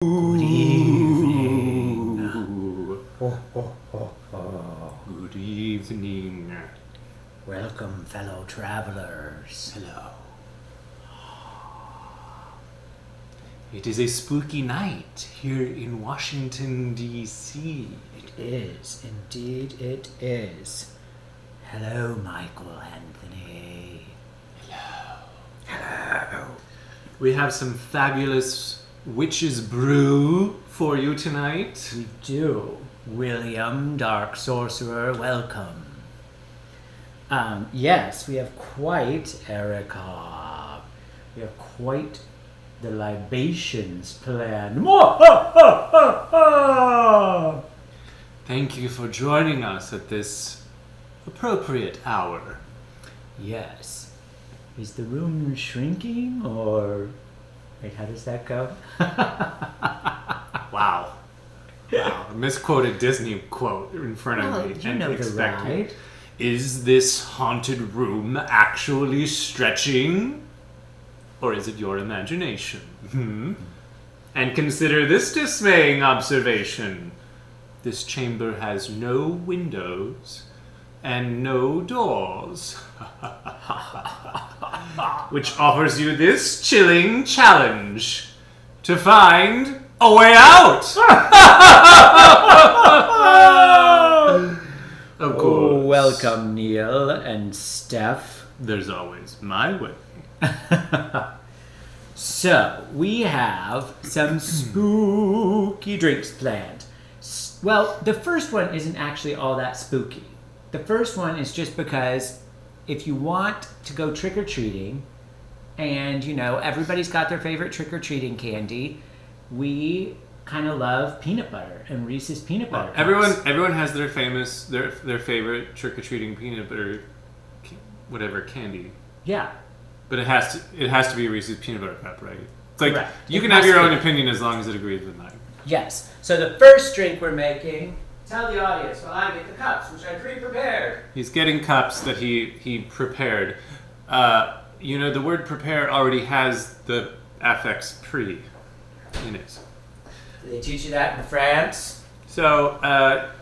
Good evening. Good evening. Welcome, fellow travelers. Hello. It is a spooky night here in Washington, D.C. It is, indeed it is. Hello, Michael Anthony. Hello. We have some fabulous witch's brew for you tonight. We do. William, Dark Sorcerer, welcome. Yes, we have quite, Erica. We have quite the libations planned. Thank you for joining us at this appropriate hour. Yes. Is the room shrinking or... Wait, how does that go? Wow. I misquoted Disney quote in front of me. You know the ride. Is this haunted room actually stretching? Or is it your imagination? And consider this dismaying observation. This chamber has no windows and no doors. Which offers you this chilling challenge to find a way out. Of course. Oh, welcome, Neil and Steph. There's always my way. So, we have some spooky drinks planned. Well, the first one isn't actually all that spooky. The first one is just because if you want to go trick-or-treating, and, you know, everybody's got their favorite trick-or-treating candy, we kind of love peanut butter and Reese's peanut butter cups. Everyone has their favorite trick-or-treating peanut butter whatever candy. Yeah. But it has to be a Reese's peanut butter cup, right? It's like Correct. You can have your own opinion as long as it agrees with mine. Yes. So the first drink we're making, tell the audience while I get the cups, which I pre-prepared. He's getting cups that he prepared. You know, the word prepare already has the affix pre in it. Did they teach you that in France? So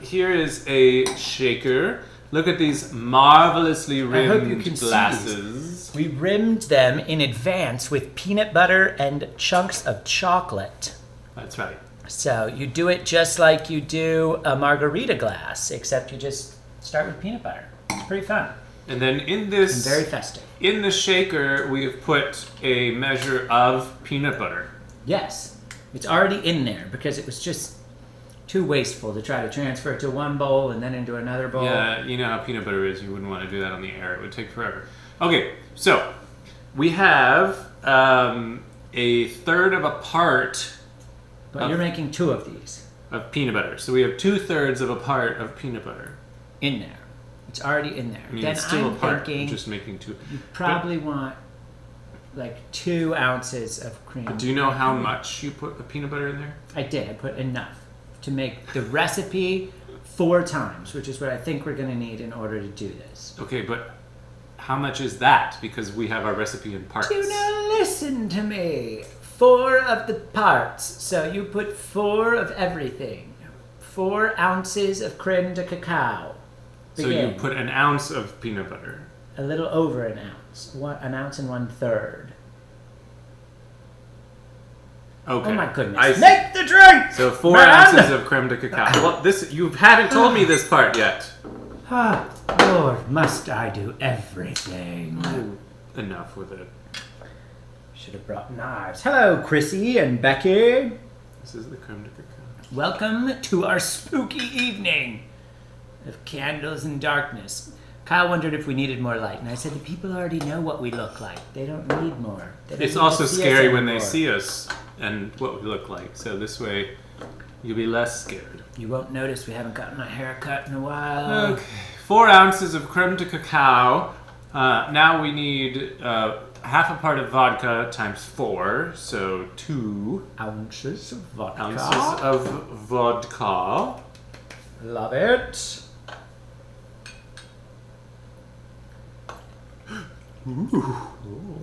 here is a shaker. Look at these marvelously rimmed glasses. We rimmed them in advance with peanut butter and chunks of chocolate. That's right. So you do it just like you do a margarita glass, except you just start with peanut butter. It's pretty fun. And then in this... And very festive. In the shaker, we've put a measure of peanut butter. Yes. It's already in there because it was just too wasteful to try to transfer it to one bowl and then into another bowl. Yeah, you know how peanut butter is. You wouldn't want to do that on the air. It would take forever. Okay, so we have a third of a part... But you're making two of these. Of peanut butter. So we have 2/3 of a part of peanut butter. In there. It's already in there. I mean, Then it's still I'm a part. thinking I'm just making two. you probably want like 2 ounces of cream. But do you know how much you put of peanut butter in there? I did. I put enough to make the recipe 4 times, which is what I think we're going to need in order to do this. Okay, but how much is that? Because we have our recipe in parts. Do not listen to me. 4 of the parts. So you put 4 of everything. 4 ounces of creme de cacao. So you put an ounce of peanut butter. A little over an ounce. An ounce and 1/3. Okay. Oh my goodness. Make the drink! So 4 Man! ounces of creme de cacao. Well, you haven't told me this part yet. Ah, Lord, must I do everything? Oh, enough with it. Should have brought knives. Hello, Chrissy and Becky. This is the creme de cacao. Welcome to our spooky evening of candles and darkness. Kyle wondered if we needed more light, and I said the people already know what we look like. They don't need more. They don't It's need also to see us scary when they anymore. see us and what we look like. So this way, you'll be less scared. You won't notice we haven't gotten a haircut in a while. Okay. 4 ounces of creme de cacao. Now we need half a part of vodka times 4, so 2 Ounces of vodka. ounces of vodka. Love it.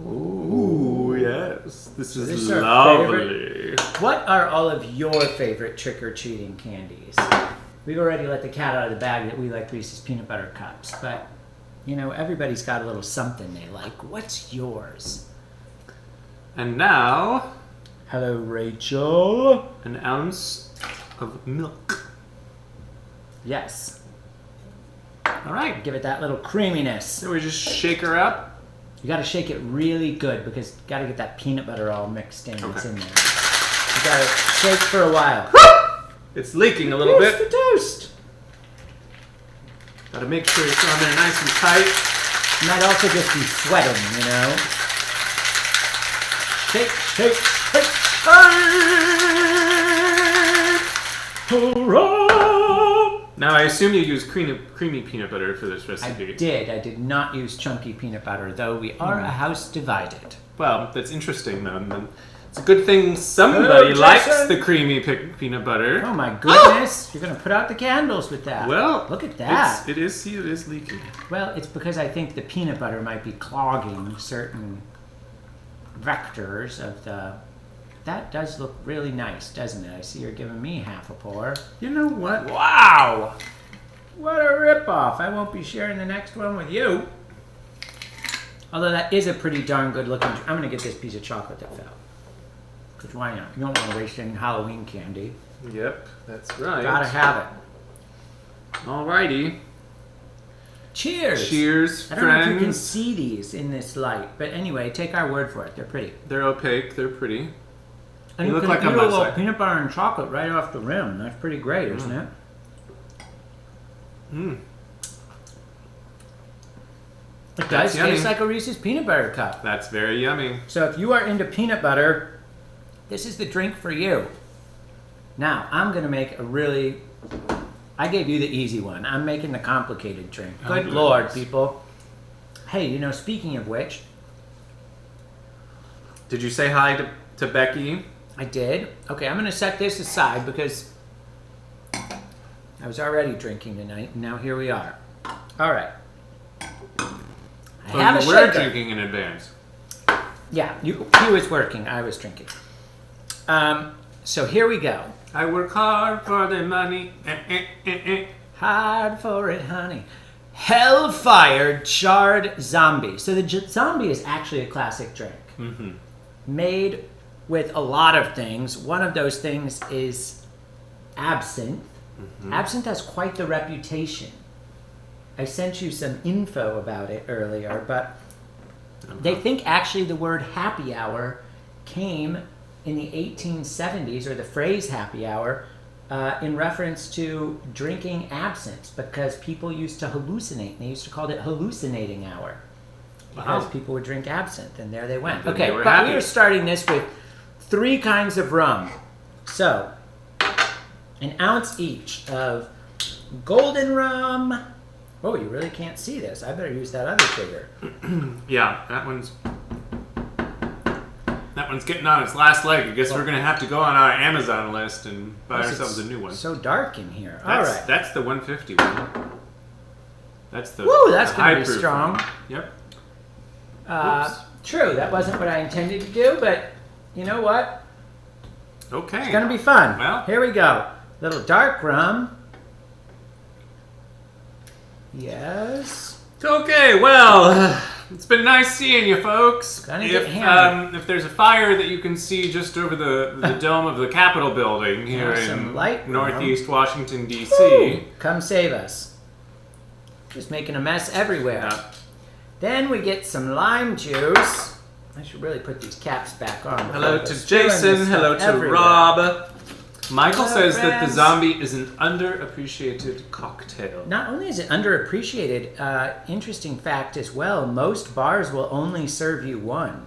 Ooh, yes. This is This is our lovely. here. What are all of your favorite trick-or-treating candies? We've already let the cat out of the bag that we like Reese's Peanut Butter Cups, but, you know, everybody's got a little something they like. What's yours? And now, Hello, Rachel. an ounce of milk. Yes. All right. Give it that little creaminess. So we just shake her up. You got to shake it really good because you got to get that peanut butter all mixed in. It's in there. You got to shake for a while. It's leaking a little Where's bit. the toast? Gotta make sure it's on there nice and tight. You might also just be sweating, you know. Shake, shake, shake. Hurrah! Now I assume you use creamy peanut butter for this recipe. I did not use chunky peanut butter, though we are a house divided. Well, that's interesting then. It's a good thing somebody likes the creamy peanut butter. Oh my goodness! You're gonna put out the candles with that. Well, look at that. It is leaking. Well, it's because I think the peanut butter might be clogging certain vectors of the... That does look really nice, doesn't it? I see you're giving me half a pour. You know what? Wow! What a ripoff! I won't be sharing the next one with you. Although that is a pretty darn good looking... I'm gonna get this piece of chocolate that fell. Because why not? You don't want to waste any Halloween candy. Yep, that's right. Gotta have it. Alrighty. Cheers! Cheers, I don't know if you can friends. see these in this light, but anyway, take our word for it. They're pretty. They're opaque. They're pretty. And They you look can like eat a a little mousse. peanut butter and chocolate right off the rim. That's pretty great, isn't it? Mmm. It does yummy. taste like a Reese's peanut butter cup. That's very yummy. So if you are into peanut butter, this is the drink for you. Now, I'm going to make a really... I gave you the easy one. I'm making the complicated drink. Good Lord, people. Hey, you know, speaking of which... Did you say hi to Becky? I did. Okay, I'm going to set this aside because I was already drinking tonight, and now here we are. All right. I have a We're shaker. drinking in advance. Yeah, he was working. I was drinking. So here we go. I work hard for the money. Hard for it, honey. Hellfire Charred Zombie. So the zombie is actually a classic drink. Mm-hmm. Made with a lot of things. One of those things is absinthe. Mm-hmm. Absinthe has quite the reputation. I sent you some info about it earlier, but they think actually the word happy hour came in the 1870s, or the phrase happy hour, in reference to drinking absinthe, because people used to hallucinate. They used to call it hallucinating hour. Because people would drink absinthe, and there they went. And okay, they were but happy. we are starting this with 3 kinds of rum. So, an ounce each of golden rum. Oh, you really can't see this. I better use that other trigger. Yeah, that one's getting on its last leg. I guess we're gonna have to go on our Amazon list and buy ourselves a new one. So dark in here. All right. That's the 150 one. That's the Woo, that's the gonna be high-proof strong. one. Yep. True, that wasn't what I intended to do, but you know what? Okay. It's gonna be fun. Well. Here we go. Little dark rum. Yes. Okay, well, it's been nice seeing you folks. Gonna get hammered. If there's a fire that you can see just over the dome of the Capitol building here There's some in Light Rum. Northeast Washington, D.C. Woo! Come save us. Just making a mess everywhere. Yeah. Then we get some lime juice. I should really put these caps back on. Hello before I go to spilling this Jason. stuff Hello to everywhere. Rob. Michael Hello, says that the friends. zombie is an underappreciated cocktail. Not only is it underappreciated, interesting fact as well, most bars will only serve you one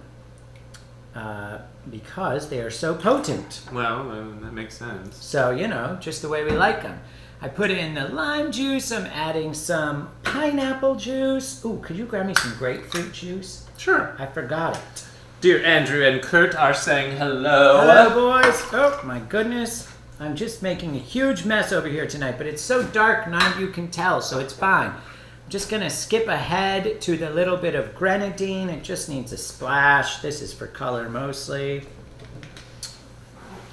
because they are so potent. Well, that makes sense. So, you know, just the way we like them. I put in the lime juice. I'm adding some pineapple juice. Ooh, could you grab me some grapefruit juice? Sure. I forgot it. Dear Andrew and Kurt are saying hello. Hello, boys. Oh, my goodness. I'm just making a huge mess over here tonight, but it's so dark none of you can tell, so it's fine. I'm just going to skip ahead to the little bit of grenadine. It just needs a splash. This is for color mostly.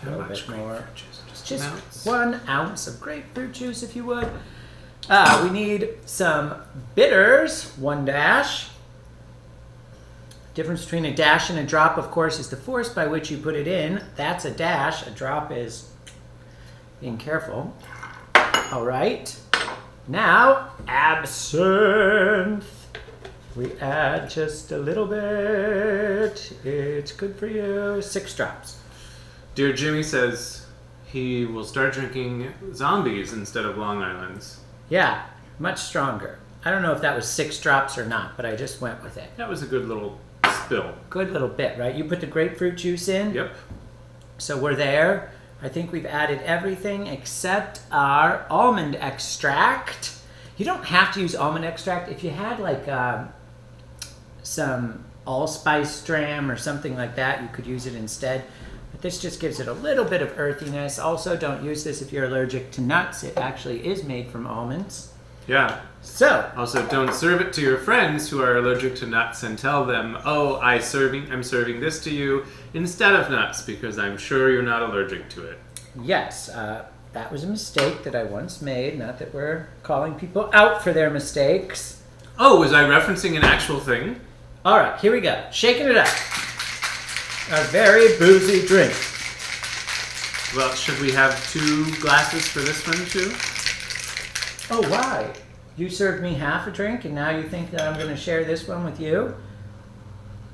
A little bit more. Grapefruit juice? Just an ounce. 1 ounce of grapefruit juice, if you would. We need some bitters, 1 dash. Difference between a dash and a drop, of course, is the force by which you put it in. That's a dash. A drop is being careful. All right. Now, absinthe. We add just a little bit. It's good for you. 6 drops. Dear Jimmy says he will start drinking zombies instead of Long Islands. Yeah, much stronger. I don't know if that was 6 drops or not, but I just went with it. That was a good little spill. Good little bit, right? You put the grapefruit juice in. Yep. So we're there. I think we've added everything except our almond extract. You don't have to use almond extract. If you had like some allspice dram or something like that, you could use it instead. But this just gives it a little bit of earthiness. Also, don't use this if you're allergic to nuts. It actually is made from almonds. Yeah. So, Also, don't serve it to your friends who are allergic to nuts and tell them, "Oh, I'm serving this to you instead of nuts because I'm sure you're not allergic to it." yes, that was a mistake that I once made. Not that we're calling people out for their mistakes. Oh, was I referencing an actual thing? All right, here we go. Shaking it up. A very boozy drink. Well, should we have 2 glasses for this one too? Oh, why? You served me half a drink and now you think that I'm going to share this one with you?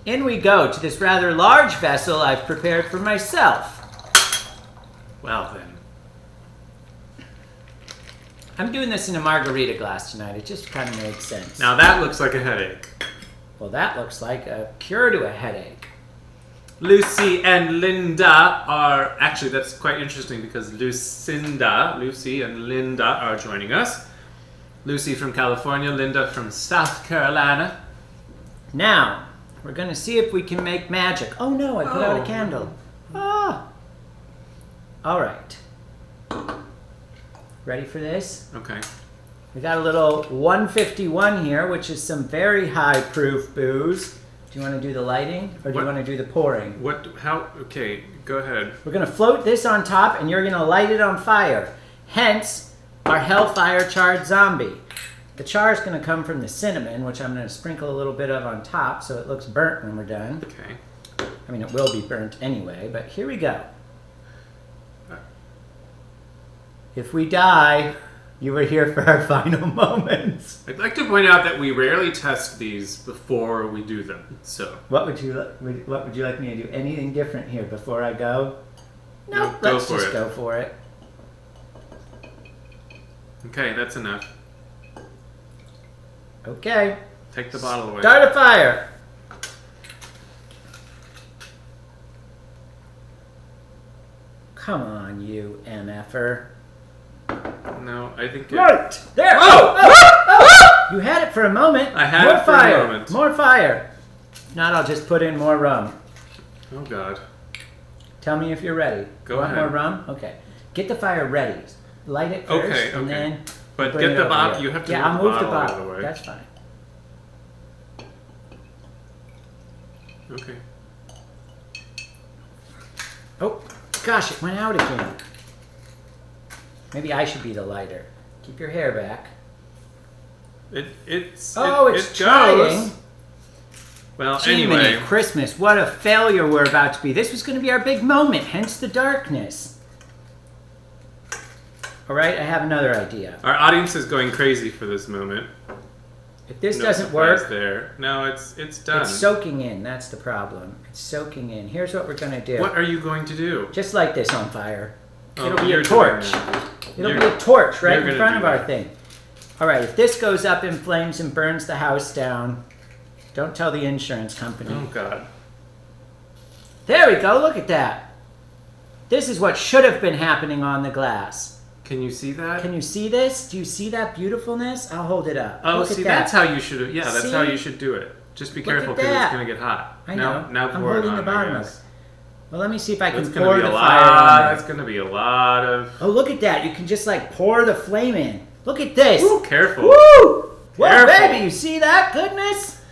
In we go to this rather large vessel I've prepared for myself. Well then. I'm doing this in a margarita glass tonight. It just kind of made sense. Now that looks like a headache. Well, that looks like a cure to a headache. Lucy and Linda are... Actually, that's quite interesting because Lucy and Linda are joining us. Lucy from California, Linda from South Carolina. Now, we're going to see if we can make magic. Oh no, I put out a candle. Ah. All right. Ready for this? Okay. We got a little 151 here, which is some very high proof booze. Do you want to do the lighting or do you want to do the pouring? Okay, go ahead. We're going to float this on top and you're going to light it on fire. Hence, our Hellfire Charred Zombie. The char is going to come from the cinnamon, which I'm going to sprinkle a little bit of on top so it looks burnt when we're done. Okay. I mean, it will be burnt anyway, but here we go. If we die, you were here for our final moments. I'd like to point out that we rarely test these before we do them. So What would you like me to do? Anything different here before I go? No, Nope, go let's for just it. go for it. okay, that's enough. Okay, Take the bottle away. start a fire. Come on, you MFer. No, I think Right there. Oh! Oh! You had it for a moment. I had more it for a fire. moment. More fire. If not, I'll just put in more rum. Oh God. Tell me if you're ready. Go Want ahead. more rum? Okay. Get the fire ready. Light it first, Okay, and okay. then. But bring get it the over bottle. here. You have to Yeah, I'll move the out of bottle. the way. That's fine. Okay. Oh, gosh, it went out again. Maybe I should be the lighter. Keep your hair back. It's It's it trying. goes. Well, Jiminy anyway. Christmas, what a failure we're about to be. This was going to be our big moment, hence the darkness. All right, I have another idea. Our audience is going crazy for this moment. If this No doesn't surprise work, there. No, it's done. it's soaking in. That's the problem. It's soaking in. Here's what we're going to do. What are you going to do? Just light this on fire. Oh, It'll be you're a torch. doing that. It'll You're- be a torch right you're in gonna front do of our that. thing. All right, if this goes up in flames and burns the house down, don't tell the insurance company. Oh God. There we go. Look at that. This is what should have been happening on the glass. Can you see that? Can you see this? Do you see that beautifulness? I'll hold it up. Oh, Look see, at that. that's how you should. Yeah, that's how See? you should do it. Just be Look at careful because that. it's going to get hot. I know. Now I'm pour it holding on, the bottom I of guess. it. Well, let me see if I can That's going pour to be the a fire on lot. there. That's going to be a lot of. Oh, look at that. You can just like pour the flame in. Look at this. Ooh, careful. Woo! Well, Careful. baby, you see that? Goodness.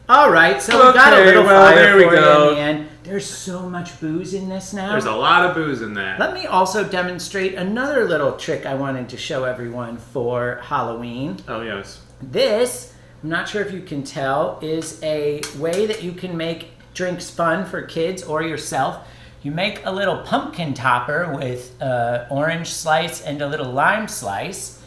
All right, so we got a Okay, little well, fire there we for you go. in the end. There's so much booze in this now. There's a lot of booze in that. Let me also demonstrate another little trick I wanted to show everyone for Halloween. Oh, yes. This, I'm not sure if you can tell, is a way that you can make drinks fun for kids or yourself. You make a little pumpkin topper with orange slice and a little lime slice.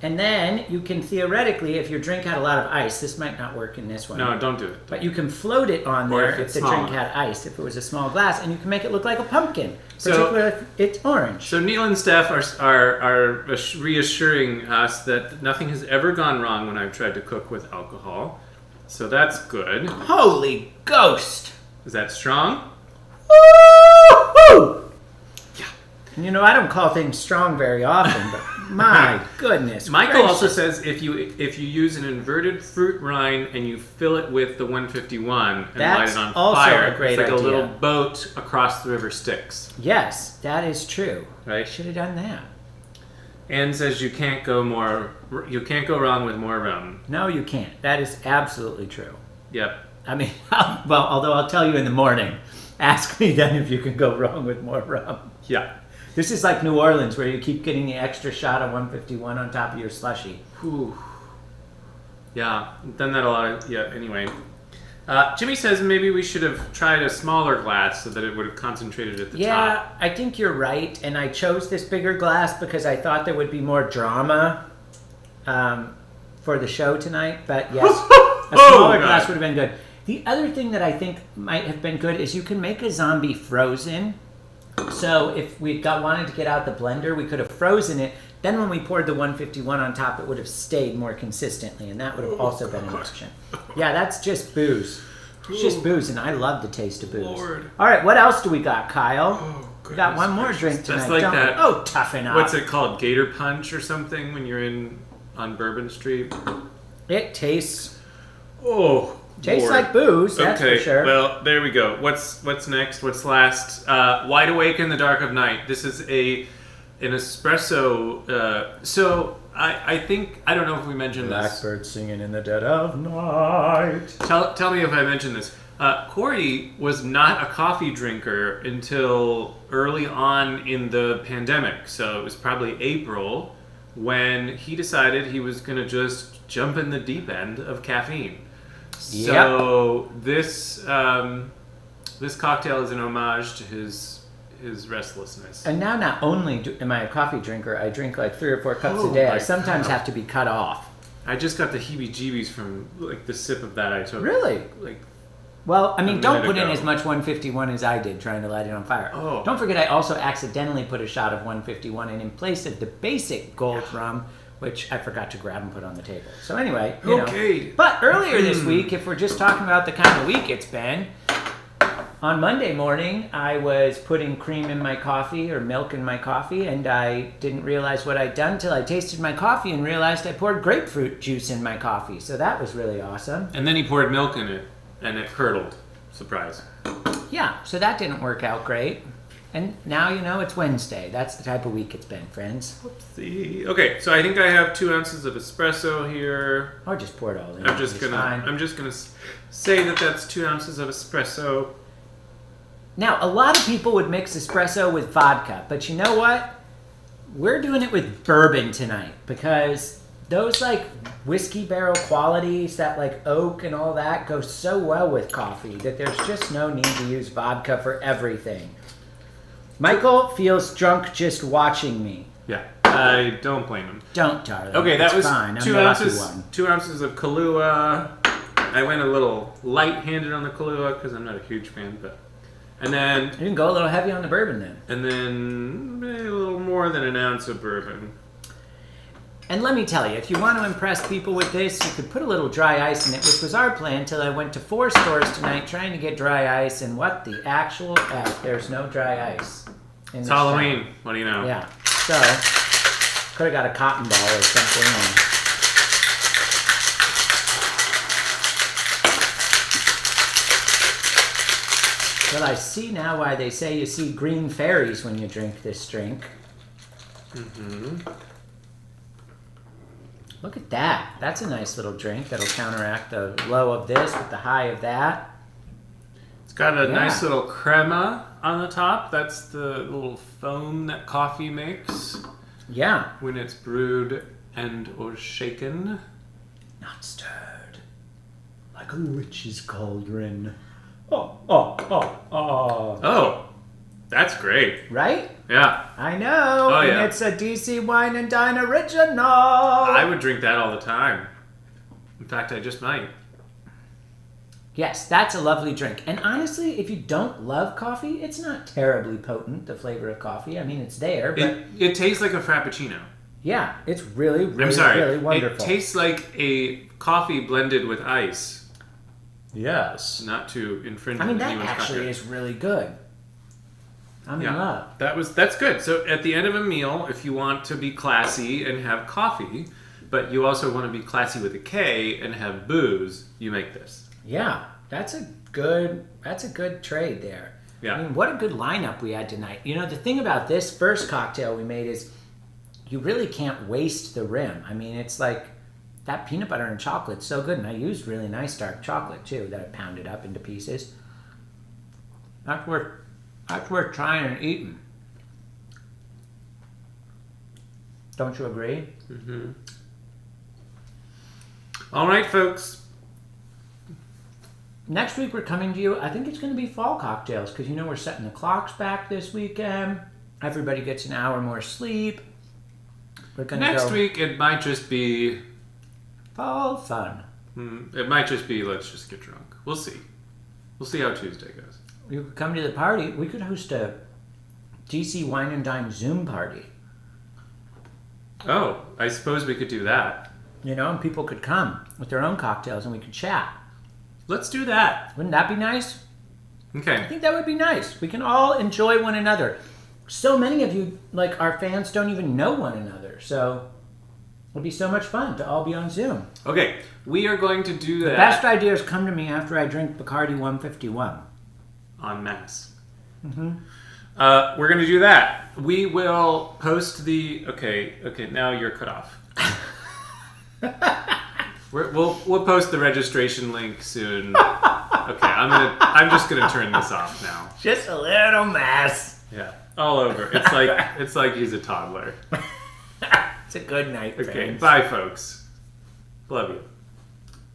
And then you can theoretically, if your drink had a lot of ice, this might not work in this one. No, don't do it. But you can float it on Or there if if it's the smaller. drink had ice, if it was a small glass, and you can make it look like a pumpkin, So- particularly if it's orange. So Neil and Steph are reassuring us that nothing has ever gone wrong when I've tried to cook with alcohol. So that's good. Holy ghost! Is that strong? Woo-hoo! Yeah. You know, I don't call things strong very often, but my goodness. Michael gracious. also says if you use an inverted fruit rind and you fill it with the 151 and That's light it on also fire, a great it's like idea. a little boat across the river Styx. Yes, that is true. Right. Should have done that. Anne says you can't go wrong with more rum. No, you can't. That is absolutely true. Yep. I mean, well, although I'll tell you in the morning. Ask me then if you can go wrong with more rum. Yeah. This is like New Orleans, where you keep getting the extra shot of 151 on top of your slushy. Whew. Yeah, done that a lot. Yeah, anyway. Jimmy says maybe we should have tried a smaller glass so that it would have concentrated at the Yeah, top. I think you're right, and I chose this bigger glass because I thought there would be more drama for the show tonight, but yes, a smaller glass would have been good. The other thing that I think might have been good is you can make a zombie frozen. So if we wanted to get out the blender, we could have frozen it. Then when we poured the 151 on top, it would have stayed more consistently, and that would have also been an option. Yeah, that's just booze. It's just booze, and I love the taste of booze. Lord. All right, what else do we got, Kyle? Oh, We got one more gracious. drink tonight. That's like don't that. we? Oh, toughen up. What's it called? Gator Punch or something when you're on Bourbon Street? It tastes Tastes like booze, that's okay, for sure. well, there we go. What's next? What's last? Wide Awake in the Dark of Night. This is an espresso. So I think, I don't know if we mentioned this. Blackbird singing in the dead of night. Tell me if I mentioned this. Corey was not a coffee drinker until early on in the pandemic. So it was probably April when he decided he was going to just jump in the deep end of caffeine. So this cocktail is an homage to his restlessness. And now not only am I a coffee drinker, I drink like 3 or 4 cups a day. I sometimes have to be cut off. I just got the heebie-jeebies from like the sip of that I took. Really? Like, Well, I mean, don't minute put in ago. as much 151 as I did trying to light it on fire. Oh. Don't forget I also accidentally put a shot of 151 in place of the basic Gold Rum, which I forgot to grab and put on the table. So anyway, you know. But earlier this week, if we're just talking about the kind of week it's been, on Monday morning, I was putting cream in my coffee or milk in my coffee, and I didn't realize what I'd done till I tasted my coffee and realized I poured grapefruit juice in my coffee. So that was really awesome. And then he poured milk in it, and it curdled. Surprise. Yeah, so that didn't work out great. And now you know it's Wednesday. That's the type of week it's been, friends. Whoopsie. Okay, so I think I have 2 ounces of espresso here. Or just pour it all in. I'm just It's gonna fine. say that that's 2 ounces of espresso. Now, a lot of people would mix espresso with vodka, but you know what? We're doing it with bourbon tonight because those like whiskey barrel qualities, that like oak and all that, go so well with coffee that there's just no need to use vodka for everything. Michael feels drunk just watching me. Yeah, I don't blame him. Don't, darling. Okay, that It's was fine. I'm 2 the lucky ounces. one. 2 ounces of Kahlúa. I went a little light-handed on the Kahlúa because I'm not a huge fan, and then You can go a little heavy on the bourbon then. a little more than an ounce of bourbon. And let me tell you, if you want to impress people with this, you could put a little dry ice in it, which was our plan till I went to 4 stores tonight trying to get dry ice, and what the actual F, there's no dry ice. In It's this Halloween. shop. What do you know? Yeah, so, could have got a cotton ball or something. Well, I see now why they say you see green fairies when you drink this drink. Mm-hmm. Look at that. That's a nice little drink that'll counteract the low of this with the high of that. got a Yeah. nice little crema on the top. That's the little foam that coffee makes Yeah. when it's brewed and or shaken. Not stirred. Like a witch's cauldron. Oh, oh, oh, oh. Oh, that's great. Right? Yeah, I know. Oh, and yeah. it's a DC Wine and Dine original. I would drink that all the time. In fact, I just might. Yes, that's a lovely drink. And honestly, if you don't love coffee, it's not terribly potent, the flavor of coffee. I mean, it's there, but It tastes like a frappuccino. yeah, it's really, really, I'm sorry. really wonderful. It tastes like a coffee blended with ice. yes. Not to infringe I mean, on that anyone's actually copyright. is really good. I'm in love. That's good. So at the end of a meal, if you want to be classy and have coffee, but you also want to be classy with a K and have booze, you make this. Yeah, that's a good trade there. Yeah. I mean, what a good lineup we had tonight. You know, the thing about this first cocktail we made is you really can't waste the rim. I mean, it's like that peanut butter and chocolate's so good, and I used really nice dark chocolate too that I pounded up into pieces. That's worth trying and eating. Don't you agree? Mm-hmm. All right, folks. Next week we're coming to you. I think it's going to be fall cocktails because we're setting the clocks back this weekend. Everybody gets an hour more sleep. We're going to Next week, it might just be... fall fun. It might just be, let's just get drunk. We'll see. We'll see how Tuesday goes. You could come to the party. We could host a DC Wine and Dine Zoom party. Oh, I suppose we could do that. And people could come with their own cocktails and we could chat. Let's do that. Wouldn't that be nice? I Okay. think that would be nice. We can all enjoy one another. So many of you, like our fans, don't even know one another. So it'll be so much fun to all be on Zoom. Okay, we are going to do that Best ideas come to me after I drink Bacardi 151. en masse. Mm-hmm. We're going to do that. We will post the... Okay, now you're cut off. We'll post the registration link soon. Okay, I'm just gonna turn this off now. Just a little mess. Yeah, all over. It's like he's a toddler. It's a good night, Okay, friends. bye, folks. Love you.